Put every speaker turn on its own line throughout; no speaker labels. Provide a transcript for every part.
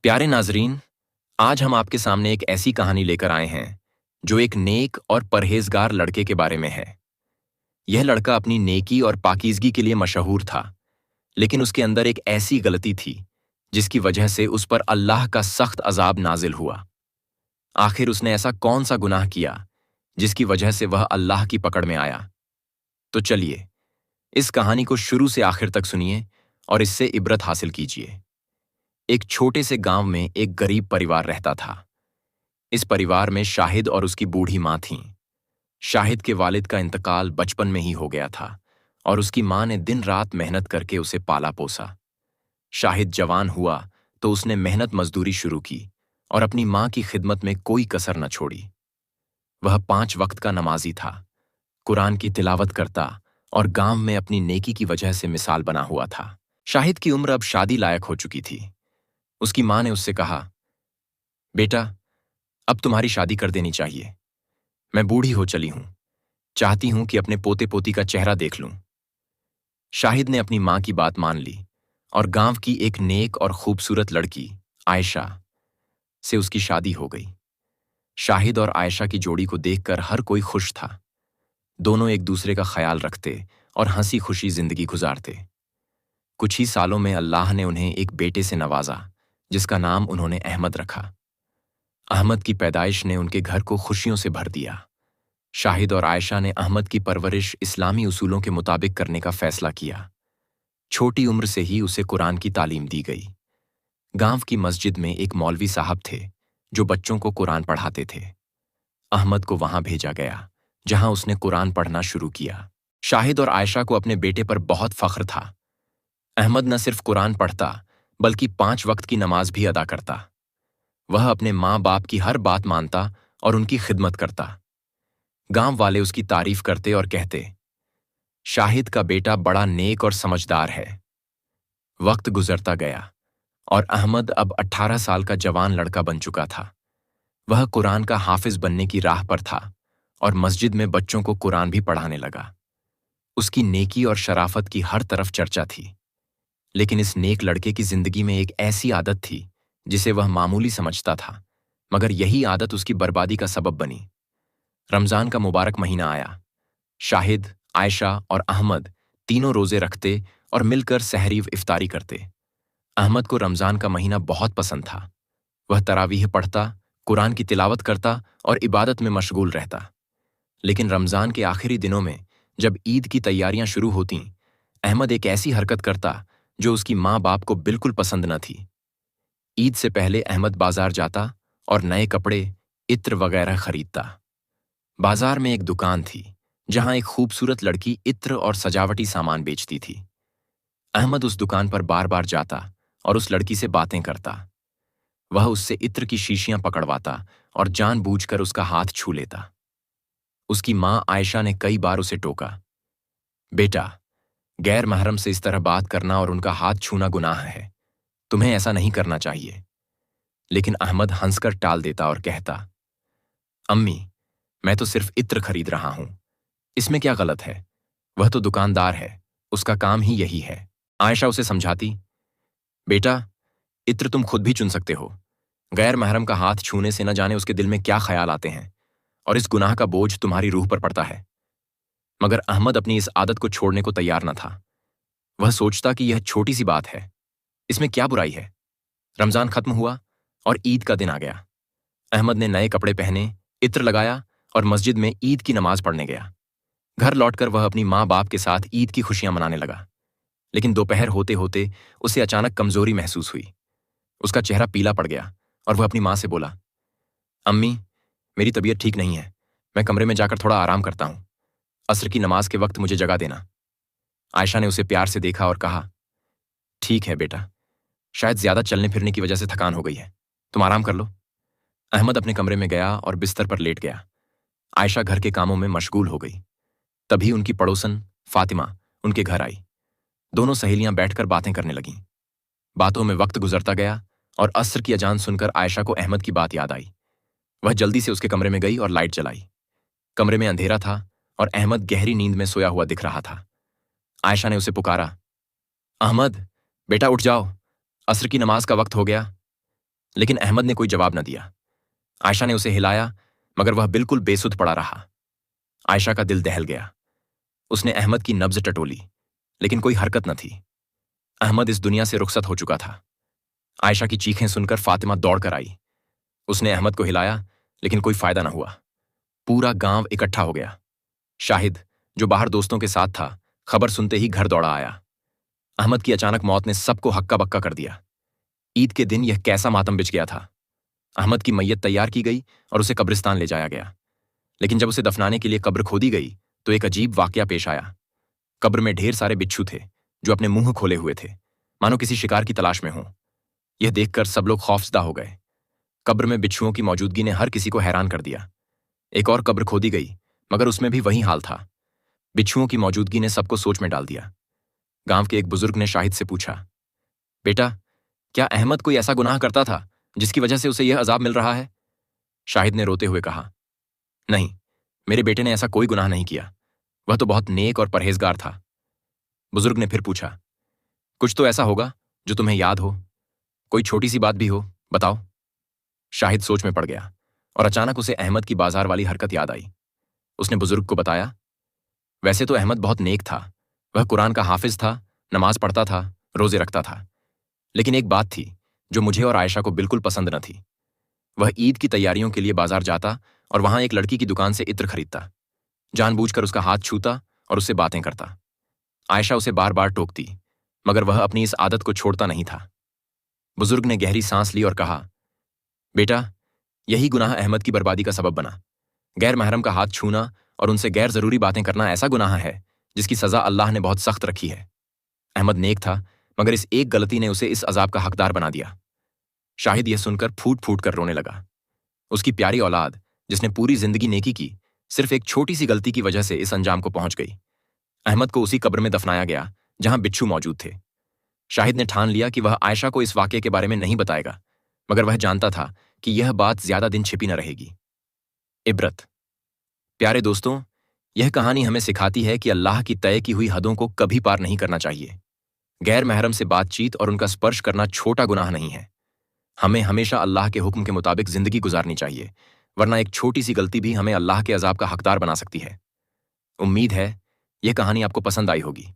प्यारे नाजरीन, आज हम आपके सामने एक ऐसी कहानी लेकर आए हैं जो एक नेक और परहेजगार लड़के के बारे में है। यह लड़का अपनी नेकी और पाकीज़गी के लिए मशहूर था, लेकिन उसके अंदर एक ऐसी गलती थी जिसकी वजह से उस पर अल्लाह का सख्त अजाब नाजिल हुआ। आखिर उसने ऐसा कौन सा गुनाह किया जिसकी वजह से वह अल्लाह की पकड़ में आया? तो चलिए, इस कहानी को शुरू से आखिर तक सुनिए और इससे इबरत हासिल कीजिए। एक छोटे से गांव में एक गरीब परिवार रहता था। इस परिवार में शाहिद और उसकी बूढ़ी माँ थीं। शाहिद के वालिद का इंतकाल बचपन में ही हो गया था और उसकी माँ ने दिन रात मेहनत करके उसे पाला पोसा। शाहिद जवान हुआ तो उसने मेहनत मजदूरी शुरू की और अपनी माँ की खिदमत में कोई कसर न छोड़ी। वह 5 वक्त का नमाजी था, कुरान की तिलावत करता और गांव में अपनी नेकी की वजह से मिसाल बना हुआ था। शाहिद की उम्र अब शादी लायक हो चुकी थी। उसकी माँ ने उससे कहा, बेटा, अब तुम्हारी शादी कर देनी चाहिए। मैं बूढ़ी हो चली हूं, चाहती हूं कि अपने पोते पोती का चेहरा देख लूं। शाहिद ने अपनी मां की बात मान ली और गांव की एक नेक और खूबसूरत लड़की आयशा से उसकी शादी हो गई। शाहिद और आयशा की जोड़ी को देखकर हर कोई खुश था। दोनों एक दूसरे का ख्याल रखते और हंसी खुशी जिंदगी गुजारते। कुछ ही सालों में अल्लाह ने उन्हें एक बेटे से नवाजा, जिसका नाम उन्होंने अहमद रखा। अहमद की पैदाइश ने उनके घर को खुशियों से भर दिया। शाहिद और आयशा ने अहमद की परवरिश इस्लामी उसूलों के मुताबिक करने का फैसला किया। छोटी उम्र से ही उसे कुरान की तालीम दी गई। गांव की मस्जिद में एक मौलवी साहब थे जो बच्चों को कुरान पढ़ाते थे। अहमद को वहां भेजा गया, जहां उसने कुरान पढ़ना शुरू किया। शाहिद और आयशा को अपने बेटे पर बहुत फख्र था। अहमद न सिर्फ कुरान पढ़ता बल्कि 5 वक्त की नमाज भी अदा करता। वह अपने माँ बाप की हर बात मानता और उनकी खिदमत करता। गांव वाले उसकी तारीफ करते और कहते, शाहिद का बेटा बड़ा नेक और समझदार है। वक्त गुजरता गया और अहमद अब 18 साल का जवान लड़का बन चुका था। वह कुरान का हाफिज बनने की राह पर था और मस्जिद में बच्चों को कुरान भी पढ़ाने लगा। उसकी नेकी और शराफत की हर तरफ चर्चा थी। लेकिन इस नेक लड़के की जिंदगी में एक ऐसी आदत थी जिसे वह मामूली समझता था, मगर यही आदत उसकी बर्बादी का सबब बनी। रमजान का मुबारक महीना आया। शाहिद, आयशा और अहमद तीनों रोजे रखते और मिलकर सहरी इफ्तारी करते। अहमद को रमजान का महीना बहुत पसंद था। वह तरावीह पढ़ता, कुरान की तिलावत करता और इबादत में मशगूल रहता। लेकिन रमजान के आखिरी दिनों में जब ईद की तैयारियां शुरू होतीं, अहमद एक ऐसी हरकत करता जो उसकी माँ बाप को बिल्कुल पसंद न थी। ईद से पहले अहमद बाजार जाता और नए कपड़े, इत्र वगैरह खरीदता। बाजार में एक दुकान थी जहां एक खूबसूरत लड़की इत्र और सजावटी सामान बेचती थी। अहमद उस दुकान पर बार बार जाता और उस लड़की से बातें करता। वह उससे इत्र की शीशियां पकड़वाता और जानबूझकर उसका हाथ छू लेता। उसकी मां आयशा ने कई बार उसे टोका, बेटा, गैर महरम से इस तरह बात करना और उनका हाथ छूना गुनाह है। तुम्हें ऐसा नहीं करना चाहिए। लेकिन अहमद हंसकर टाल देता और कहता, अम्मी, मैं तो सिर्फ इत्र खरीद रहा हूं, इसमें क्या गलत है? वह तो दुकानदार है, उसका काम ही यही है। आयशा उसे समझाती, बेटा, इत्र तुम खुद भी चुन सकते हो। गैर महरम का हाथ छूने से न जाने उसके दिल में क्या ख्याल आते हैं और इस गुनाह का बोझ तुम्हारी रूह पर पड़ता है। मगर अहमद अपनी इस आदत को छोड़ने को तैयार न था। वह सोचता कि यह छोटी सी बात है, इसमें क्या बुराई है। रमजान खत्म हुआ और ईद का दिन आ गया। अहमद ने नए कपड़े पहने, इत्र लगाया और मस्जिद में ईद की नमाज पढ़ने गया। घर लौटकर वह अपनी माँ बाप के साथ ईद की खुशियां मनाने लगा। लेकिन दोपहर होते होते उसे अचानक कमजोरी महसूस हुई। उसका चेहरा पीला पड़ गया और वह अपनी माँ से बोला, अम्मी, मेरी तबीयत ठीक नहीं है, मैं कमरे में जाकर थोड़ा आराम करता हूँ। असर की नमाज के वक्त मुझे जगा देना। आयशा ने उसे प्यार से देखा और कहा, ठीक है बेटा, शायद ज्यादा चलने फिरने की वजह से थकान हो गई है, तुम आराम कर लो। अहमद अपने कमरे में गया और बिस्तर पर लेट गया। आयशा घर के कामों में मशगूल हो गई। तभी उनकी पड़ोसन फातिमा उनके घर आई। दोनों सहेलियां बैठकर बातें करने लगीं। बातों में वक्त गुजरता गया और असर की अजान सुनकर आयशा को अहमद की बात याद आई। वह जल्दी से उसके कमरे में गई और लाइट जलाई। कमरे में अंधेरा था और अहमद गहरी नींद में सोया हुआ दिख रहा था। आयशा ने उसे पुकारा, अहमद, बेटा उठ जाओ, असर की नमाज का वक्त हो गया। लेकिन अहमद ने कोई जवाब न दिया। आयशा ने उसे हिलाया, मगर वह बिल्कुल बेसुध पड़ा रहा। आयशा का दिल दहल गया। उसने अहमद की नब्ज टटोली, लेकिन कोई हरकत न थी। अहमद इस दुनिया से रुखसत हो चुका था। आयशा की चीखें सुनकर फातिमा दौड़कर आई। उसने अहमद को हिलाया, लेकिन कोई फायदा न हुआ। पूरा गांव इकट्ठा हो गया। शाहिद, जो बाहर दोस्तों के साथ था, खबर सुनते ही घर दौड़ा आया। अहमद की अचानक मौत ने सबको हक्का बक्का कर दिया। ईद के दिन यह कैसा मातम बिछ गया था। अहमद की मैयत तैयार की गई और उसे कब्रिस्तान ले जाया गया। लेकिन जब उसे दफनाने के लिए कब्र खोदी गई तो एक अजीब वाकया पेश आया। कब्र में ढेर सारे बिच्छू थे, जो अपने मुंह खोले हुए थे, मानो किसी शिकार की तलाश में हों। यह देखकर सब लोग खौफजदा हो गए। कब्र में बिच्छुओं की मौजूदगी ने हर किसी को हैरान कर दिया। एक और कब्र खोदी गई, मगर उसमें भी वही हाल था। बिच्छुओं की मौजूदगी ने सबको सोच में डाल दिया। गांव के एक बुजुर्ग ने शाहिद से पूछा, बेटा, क्या अहमद कोई ऐसा गुनाह करता था जिसकी वजह से उसे यह अजाब मिल रहा है? शाहिद ने रोते हुए कहा, नहीं, मेरे बेटे ने ऐसा कोई गुनाह नहीं किया। वह तो बहुत नेक और परहेजगार था। बुजुर्ग ने फिर पूछा, कुछ तो ऐसा होगा जो तुम्हें याद हो, कोई छोटी सी बात भी हो, बताओ। शाहिद सोच में पड़ गया और अचानक उसे अहमद की बाजार वाली हरकत याद आई। उसने बुजुर्ग को बताया, वैसे तो अहमद बहुत नेक था। वह कुरान का हाफिज था, नमाज पढ़ता था, रोजे रखता था। लेकिन एक बात थी जो मुझे और आयशा को बिल्कुल पसंद न थी। वह ईद की तैयारियों के लिए बाजार जाता और वहां एक लड़की की दुकान से इत्र खरीदता, जानबूझकर उसका हाथ छूता और उससे बातें करता। आयशा उसे बार बार टोकती, मगर वह अपनी इस आदत को छोड़ता नहीं था। बुजुर्ग ने गहरी सांस ली और कहा, बेटा, यही गुनाह अहमद की बर्बादी का सबब बना। गैर महरम का हाथ छूना और उनसे गैर जरूरी बातें करना ऐसा गुनाह है जिसकी सजा अल्लाह ने बहुत सख्त रखी है। अहमद नेक था, मगर इस एक गलती ने उसे इस अजाब का हकदार बना दिया। शाहिद यह सुनकर फूट फूट कर रोने लगा। उसकी प्यारी औलाद, जिसने पूरी जिंदगी नेकी की, सिर्फ एक छोटी सी गलती की वजह से इस अंजाम को पहुंच गई। अहमद को उसी कब्र में दफनाया गया जहां बिच्छू मौजूद थे। शाहिद ने ठान लिया कि वह आयशा को इस वाकये के बारे में नहीं बताएगा, मगर वह जानता था कि यह बात ज्यादा दिन छिपी न रहेगी। इबरत। प्यारे दोस्तों, यह कहानी हमें सिखाती है कि अल्लाह की तय की हुई हदों को कभी पार नहीं करना चाहिए। गैर महरम से बातचीत और उनका स्पर्श करना छोटा गुनाह नहीं है। हमें हमेशा अल्लाह के हुक्म के मुताबिक जिंदगी गुजारनी चाहिए, वरना एक छोटी सी गलती भी हमें अल्लाह के अजाब का हकदार बना सकती है। उम्मीद है यह कहानी आपको पसंद आई होगी।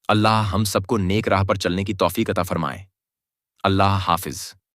अल्लाह हम सबको नेक राह पर चलने की तौफीक अता फरमाए। अल्लाह हाफिज।